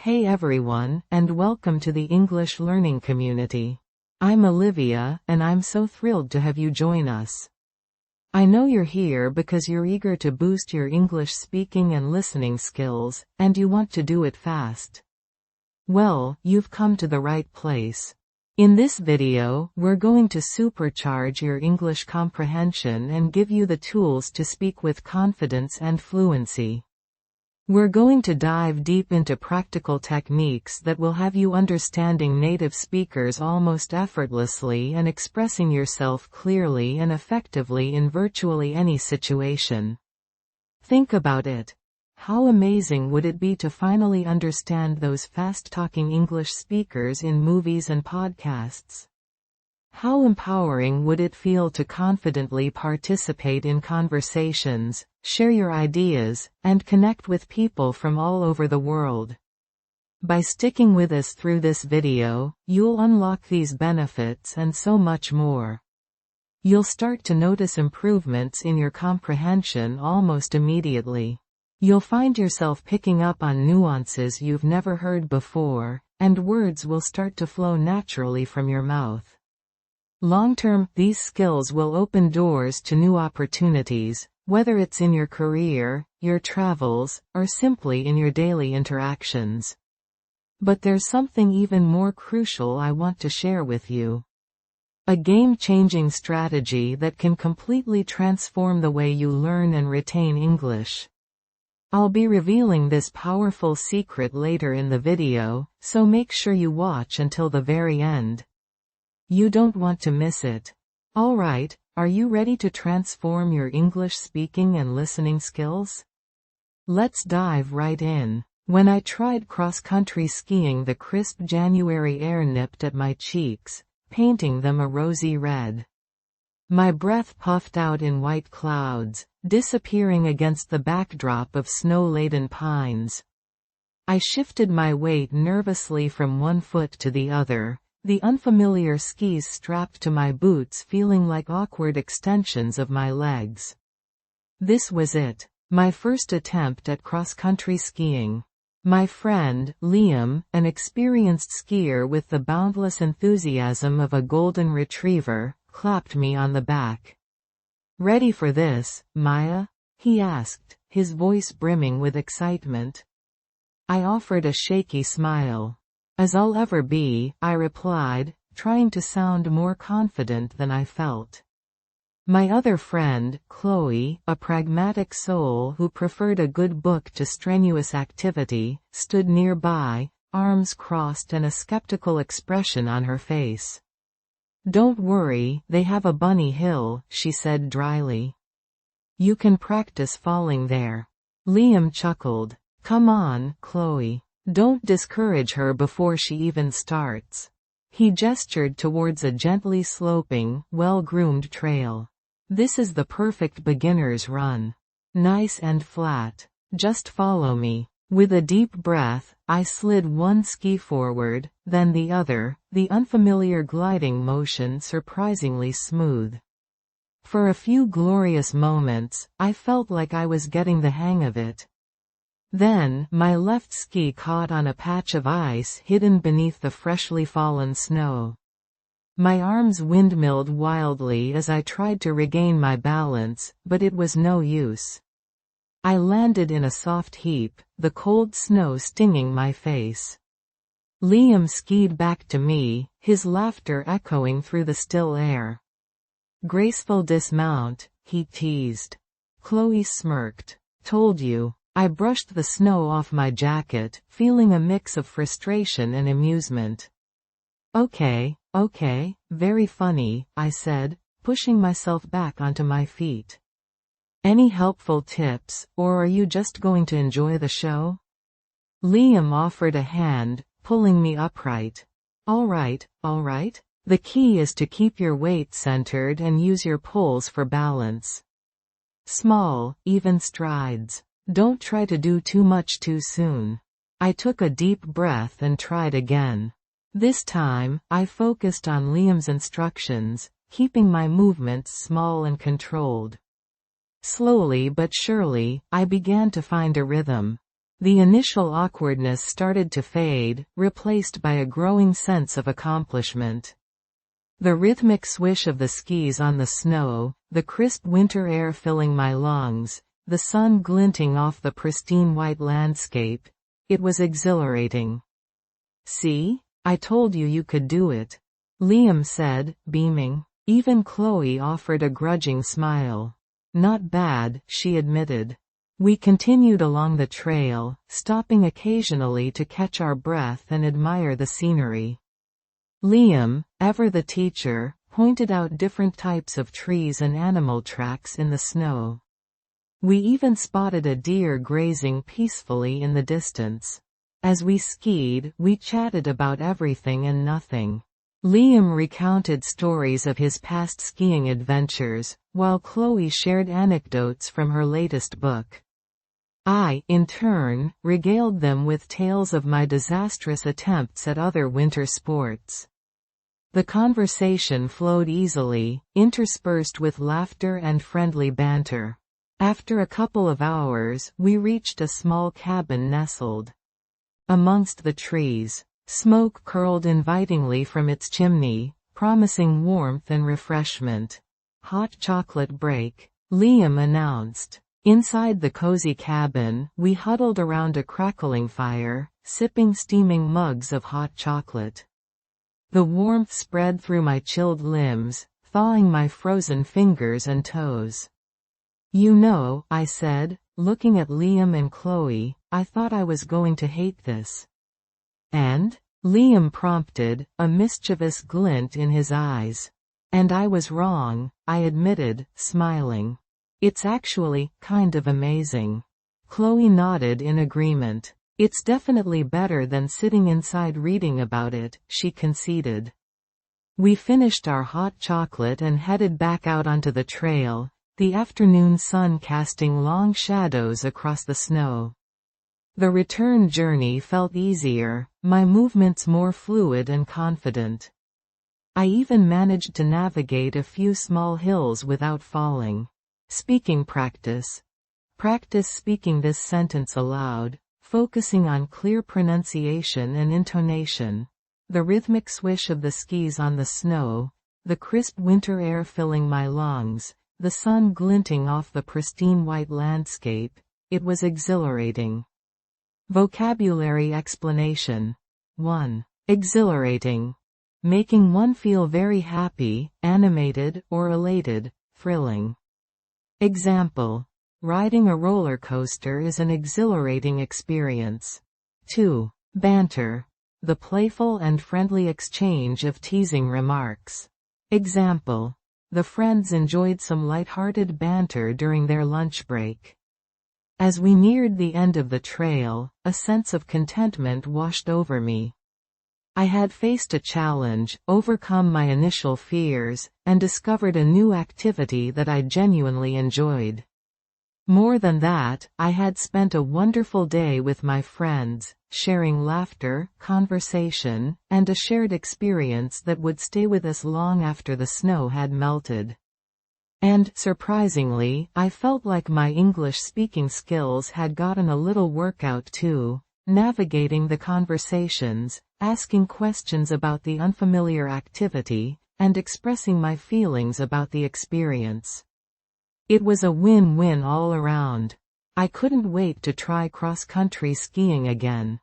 Hey everyone, and welcome to the English learning community. I'm Olivia, and I'm so thrilled to have you join us. I know you're here because you're eager to boost your English speaking and listening skills, and you want to do it fast. Well, you've come to the right place. In this video, we're going to supercharge your English comprehension and give you the tools to speak with confidence and fluency. We're going to dive deep into practical techniques that will have you understanding native speakers almost effortlessly and expressing yourself clearly and effectively in virtually any situation. Think about it. How amazing would it be to finally understand those fast-talking English speakers in movies and podcasts? How empowering would it feel to confidently participate in conversations, share your ideas, and connect with people from all over the world? By sticking with us through this video, you'll unlock these benefits and so much more. You'll start to notice improvements in your comprehension almost immediately. You'll find yourself picking up on nuances you've never heard before, and words will start to flow naturally from your mouth. Long-term, these skills will open doors to new opportunities, whether it's in your career, your travels, or simply in your daily interactions. But there's something even more crucial I want to share with you. A game-changing strategy that can completely transform the way you learn and retain English. I'll be revealing this powerful secret later in the video, so make sure you watch until the very end. You don't want to miss it. Alright, are you ready to transform your English speaking and listening skills? Let's dive right in. When I tried cross-country skiing, the crisp January air nipped at my cheeks, painting them a rosy red. My breath puffed out in white clouds, disappearing against the backdrop of snow-laden pines. I shifted my weight nervously from one foot to the other, the unfamiliar skis strapped to my boots feeling like awkward extensions of my legs. This was it, my first attempt at cross-country skiing. My friend, Liam, an experienced skier with the boundless enthusiasm of a golden retriever, clapped me on the back. "Ready for this, Maya?" he asked, his voice brimming with excitement. I offered a shaky smile. "As I'll ever be," I replied, trying to sound more confident than I felt. My other friend, Chloe, a pragmatic soul who preferred a good book to strenuous activity, stood nearby, arms crossed and a skeptical expression on her face. "Don't worry, they have a bunny hill," she said dryly. "You can practice falling there." Liam chuckled. "Come on, Chloe. Don't discourage her before she even starts." He gestured towards a gently sloping, well-groomed trail. "This is the perfect beginner's run. Nice and flat. Just follow me." With a deep breath, I slid one ski forward, then the other, the unfamiliar gliding motion surprisingly smooth. For a few glorious moments, I felt like I was getting the hang of it. Then, my left ski caught on a patch of ice hidden beneath the freshly fallen snow. My arms windmilled wildly as I tried to regain my balance, but it was no use. I landed in a soft heap, the cold snow stinging my face. Liam skied back to me, his laughter echoing through the still air. "Graceful dismount," he teased. Chloe smirked. "Told you." I brushed the snow off my jacket, feeling a mix of frustration and amusement. Okay, very funny," I said, pushing myself back onto my feet. "Any helpful tips, or are you just going to enjoy the show?" Liam offered a hand, pulling me upright. All right. The key is to keep your weight centered and use your poles for balance. Small, even strides. Don't try to do too much too soon." I took a deep breath and tried again. This time, I focused on Liam's instructions, keeping my movements small and controlled. Slowly but surely, I began to find a rhythm. The initial awkwardness started to fade, replaced by a growing sense of accomplishment. The rhythmic swish of the skis on the snow, the crisp winter air filling my lungs, the sun glinting off the pristine white landscape. It was exhilarating. "See? I told you you could do it," Liam said, beaming. Even Chloe offered a grudging smile. "Not bad," she admitted. We continued along the trail, stopping occasionally to catch our breath and admire the scenery. Liam, ever the teacher, pointed out different types of trees and animal tracks in the snow. We even spotted a deer grazing peacefully in the distance. As we skied, we chatted about everything and nothing. Liam recounted stories of his past skiing adventures, while Chloe shared anecdotes from her latest book. I, in turn, regaled them with tales of my disastrous attempts at other winter sports. The conversation flowed easily, interspersed with laughter and friendly banter. After a couple of hours, we reached a small cabin nestled amongst the trees. Smoke curled invitingly from its chimney, promising warmth and refreshment. "Hot chocolate break," Liam announced. Inside the cozy cabin, we huddled around a crackling fire, sipping steaming mugs of hot chocolate. The warmth spread through my chilled limbs, thawing my frozen fingers and toes. "You know," I said, looking at Liam and Chloe, "I thought I was going to hate this." "And?" Liam prompted, a mischievous glint in his eyes. "And I was wrong," I admitted, smiling. "It's actually kind of amazing." Chloe nodded in agreement. "It's definitely better than sitting inside reading about it," she conceded. We finished our hot chocolate and headed back out onto the trail, the afternoon sun casting long shadows across the snow. The return journey felt easier, my movements more fluid and confident. I even managed to navigate a few small hills without falling. Speaking practice. Practice speaking this sentence aloud, focusing on clear pronunciation and intonation. The rhythmic swish of the skis on the snow, the crisp winter air filling my lungs, the sun glinting off the pristine white landscape. It was exhilarating. Vocabulary explanation. 1. Exhilarating. Making one feel very happy, animated, or elated, thrilling. Example. Riding a roller coaster is an exhilarating experience. 2. Banter. The playful and friendly exchange of teasing remarks. Example. The friends enjoyed some light-hearted banter during their lunch break. As we neared the end of the trail, a sense of contentment washed over me. I had faced a challenge, overcome my initial fears, and discovered a new activity that I genuinely enjoyed. More than that, I had spent a wonderful day with my friends, sharing laughter, conversation, and a shared experience that would stay with us long after the snow had melted. And, surprisingly, I felt like my English speaking skills had gotten a little workout too, navigating the conversations, asking questions about the unfamiliar activity, and expressing my feelings about the experience. It was a win-win all around. I couldn't wait to try cross-country skiing again.